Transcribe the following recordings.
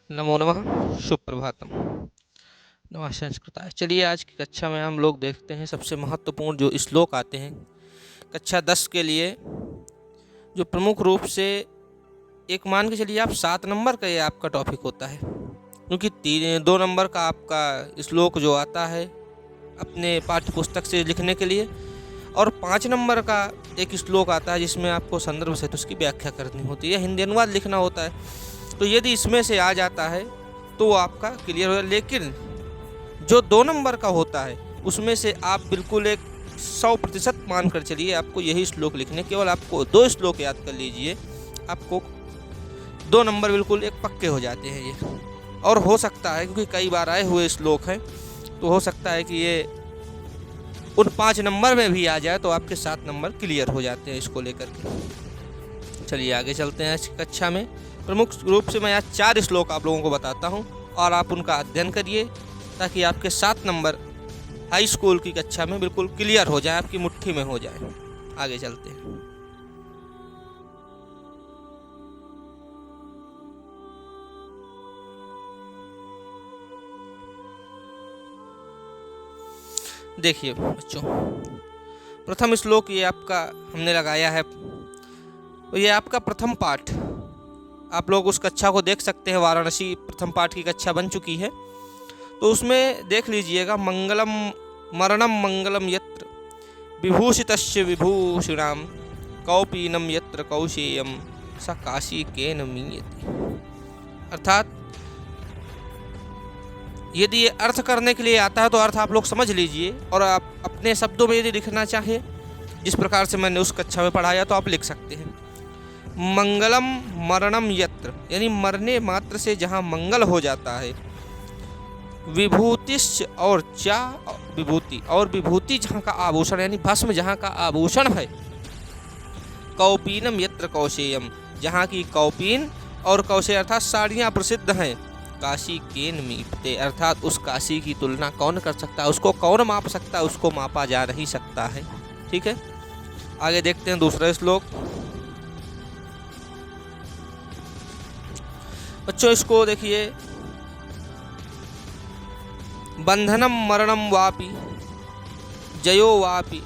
नमो नमः। सुप्रभातम। नमः संस्कृताय। चलिए आज की कक्षा में हम लोग देखते हैं सबसे महत्वपूर्ण जो श्लोक आते हैं कक्षा 10 के लिए, जो प्रमुख रूप से एक मान के चलिए आप 7 नंबर का ये आपका टॉपिक होता है, क्योंकि 2 नंबर का आपका श्लोक जो आता है अपने पाठ्य पुस्तक से लिखने के लिए, और 5 नंबर का एक श्लोक आता है जिसमें आपको संदर्भ सहित उसकी व्याख्या करनी होती है, हिंदी अनुवाद लिखना होता है। तो यदि इसमें से आ जाता है तो आपका क्लियर हो जाए। लेकिन जो 2 नंबर का होता है उसमें से आप बिल्कुल एक 100% मान कर चलिए आपको यही श्लोक लिखने, केवल आपको 2 श्लोक याद कर लीजिए, आपको 2 नंबर बिल्कुल एक पक्के हो जाते हैं ये। और हो सकता है, क्योंकि कई बार आए हुए श्लोक हैं, तो हो सकता है कि ये उन 5 नंबर में भी आ जाए तो आपके 7 नंबर क्लियर हो जाते हैं इसको लेकर के। चलिए आगे चलते हैं। इस कक्षा में प्रमुख रूप से मैं आज 4 श्लोक आप लोगों को बताता हूं और आप उनका अध्ययन करिए ताकि आपके 7 नंबर हाई स्कूल की कक्षा में बिल्कुल क्लियर हो जाए, आपकी मुट्ठी में हो जाए। आगे चलते हैं। देखिए बच्चों, प्रथम श्लोक ये आपका हमने लगाया है, तो ये आपका प्रथम पाठ, आप लोग उस कक्षा को देख सकते हैं, वाराणसी प्रथम पाठ की कक्षा बन चुकी है, तो उसमें देख लीजिएगा। मंगलम मरणम मंगलम यत्र विभूषितस्य विभूषिणाम कौपीनम यत्र कौशेयम स काशी केन मीयते। अर्थात यदि ये अर्थ करने के लिए आता है तो अर्थ आप लोग समझ लीजिए, और आप अपने शब्दों में यदि लिखना चाहें जिस प्रकार से मैंने उस कक्षा में पढ़ाया तो आप लिख सकते हैं। मंगलम मरणम यत्र, यानी मरने मात्र से जहाँ मंगल हो जाता है। विभूतिश्च, और चा विभूति, और विभूति जहाँ का आभूषण, यानी भस्म जहाँ का आभूषण है। कौपीनम यत्र कौशेयम, जहाँ की कौपीन और कौशे अर्थात साड़ियाँ प्रसिद्ध हैं। काशी केन मीपते, अर्थात उस काशी की तुलना कौन कर सकता है, उसको कौन माप सकता है, उसको मापा जा नहीं सकता है। ठीक है, आगे देखते हैं दूसरा श्लोक। बच्चों इसको देखिए। बंधनम मरणम वापि जयो वापि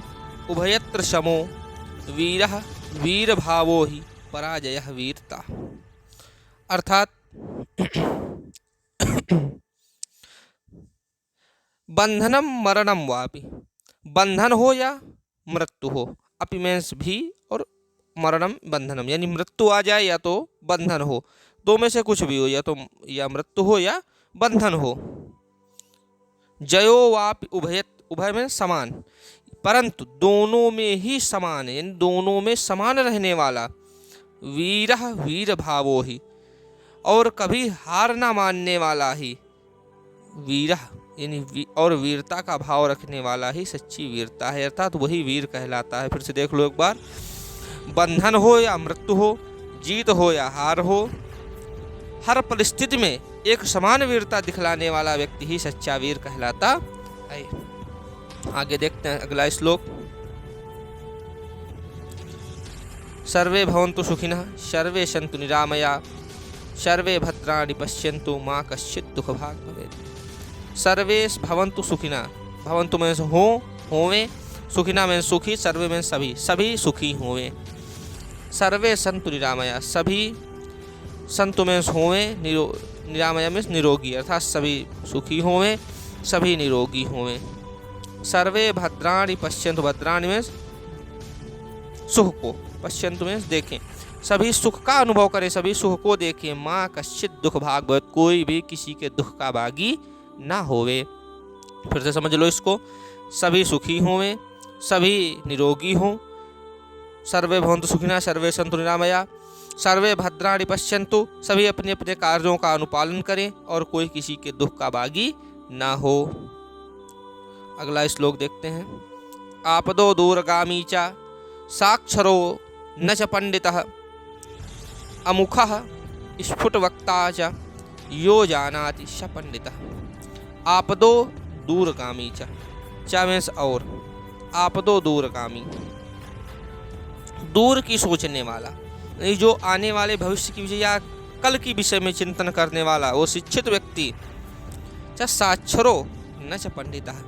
उभयत्र शमो वीरः वीर भावो ही पराजयः वीरता। अर्थात बंधनम मरणम वापि, बंधन हो या मृत्यु हो, अपि मीन्स भी, और मरणम बंधनम, यानी मृत्यु आ जाए या तो बंधन हो, दो में से कुछ भी हो, या तो या मृत्यु हो या बंधन हो। जयो वापि उभयत, उभय में समान, परंतु दोनों में ही समान है, यानी दोनों में समान रहने वाला। वीरः वीर भावो ही, और कभी हार ना मानने वाला ही। वीरः यानी और वीरता का भाव रखने वाला ही सच्ची वीरता है, अर्थात वही वीर कहलाता है। फिर से देख लो एक बार। बंधन हो या मृत्यु हो, जीत हो या हार हो, हर परिस्थिति में एक समान वीरता दिखलाने वाला व्यक्ति ही सच्चा वीर कहलाता है। आगे देखते हैं अगला श्लोक। सर्वे भवन्तु सुखिनः सर्वे सन्तु निरामया सर्वे भद्राणि पश्यन्तु मा कश्चित् दुःखभाग् भवेत्। सर्वे भवन्तु सुखिनः, भवन्तु में हो, होवें, सुखिना में सुखी, सर्वे में सभी, सभी सुखी होवें। सर्वे सन्तु निरामया, सभी, संतु में होवें, निरामया में निरोगी, अर्थात सभी सुखी होवें, सभी निरोगी होवें। सर्वे भद्राणि पश्यन्तु, भद्राणि में सुख को, पश्यन्तु में देखें, सभी सुख का अनुभव करें, सभी सुख को देखें। माँ कश्चित दुख भाग भवेत्, कोई भी किसी के दुख का भागी ना होवे। फिर से समझ लो इसको। सभी सुखी होवें, सभी निरोगी हों। सर्वे भवन्तु सुखिनः सर्वे सन्तु निरामया सर्वे भद्राणि पश्यन्तु, सभी अपने अपने कार्यों का अनुपालन करें और कोई किसी के दुख का भागी ना हो। अगला श्लोक देखते हैं। आपदो दूरगामी च साक्षरो न च पंडितः अमुखः स्फुटवक्ता च यो जानाति स पंडितः। आपदो दूरगामी च मीन्स और, आपदो दूरगामी, दूर की सोचने वाला, जो आने वाले भविष्य की विषय या सकल की विषय में चिंतन करने वाला वो शिक्षित व्यक्ति च साक्षरो न च पंडितः,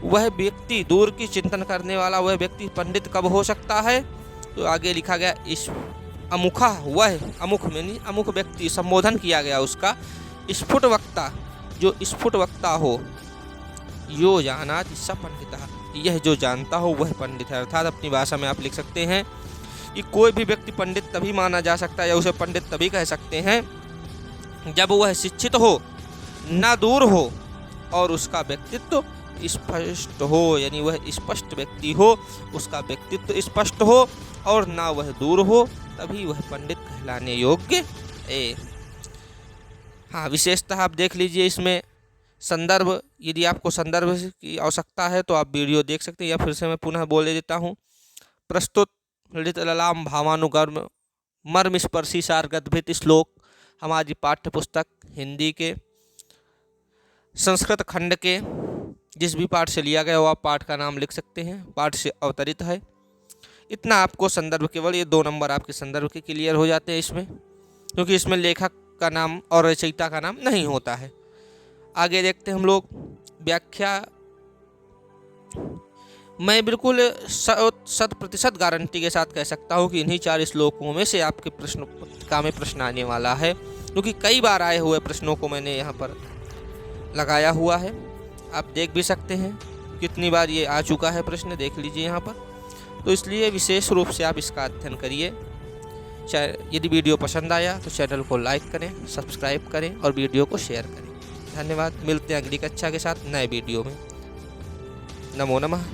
वह व्यक्ति दूर की चिंतन करने वाला वह व्यक्ति पंडित कब हो सकता है? तो आगे लिखा गया इस अमुखा, वह अमुख में अमुख व्यक्ति संबोधन किया गया उसका, स्फुट वक्ता, जो स्फुट वक्ता हो, यो जानाति स पंडितः, यह जो जानता हो वह पंडित है। अर्थात अपनी भाषा में आप लिख सकते हैं कि कोई भी व्यक्ति पंडित तभी माना जा सकता है या उसे पंडित तभी कह सकते हैं जब वह शिक्षित हो, ना दूर हो और उसका व्यक्तित्व स्पष्ट हो, यानी वह स्पष्ट व्यक्ति हो, उसका व्यक्तित्व स्पष्ट हो और ना वह दूर हो, तभी वह पंडित कहलाने योग्य है। हाँ, विशेषतः आप देख लीजिए इसमें संदर्भ, यदि आपको संदर्भ की आवश्यकता है तो आप वीडियो देख सकते हैं, या फिर से मैं पुनः बोले देता हूँ। प्रस्तुत ललित ललाम भावानुगर्म मर्म स्पर्शी सारगद्भित श्लोक हमारी पाठ्य पुस्तक हिंदी के संस्कृत खंड के जिस भी पाठ से लिया गया वो आप पाठ का नाम लिख सकते हैं, पाठ से अवतरित है। इतना आपको संदर्भ, केवल ये 2 नंबर आपके संदर्भ के क्लियर हो जाते हैं इसमें, क्योंकि इसमें लेखक का नाम और रचयिता का नाम नहीं होता है। आगे देखते हैं हम लोग व्याख्या। मैं बिल्कुल 100% गारंटी के साथ कह सकता हूँ कि इन्हीं 4 श्लोकों में से आपके प्रश्न पत्रिका में प्रश्न आने वाला है, क्योंकि कई बार आए हुए प्रश्नों को मैंने यहाँ पर लगाया हुआ है। आप देख भी सकते हैं कितनी बार ये आ चुका है प्रश्न, देख लीजिए यहाँ पर। तो इसलिए विशेष रूप से आप इसका अध्ययन करिए। यदि वीडियो पसंद आया तो चैनल को लाइक करें, सब्सक्राइब करें और वीडियो को शेयर करें। धन्यवाद। मिलते हैं अगली कक्षा के साथ नए वीडियो में। नमो नमः।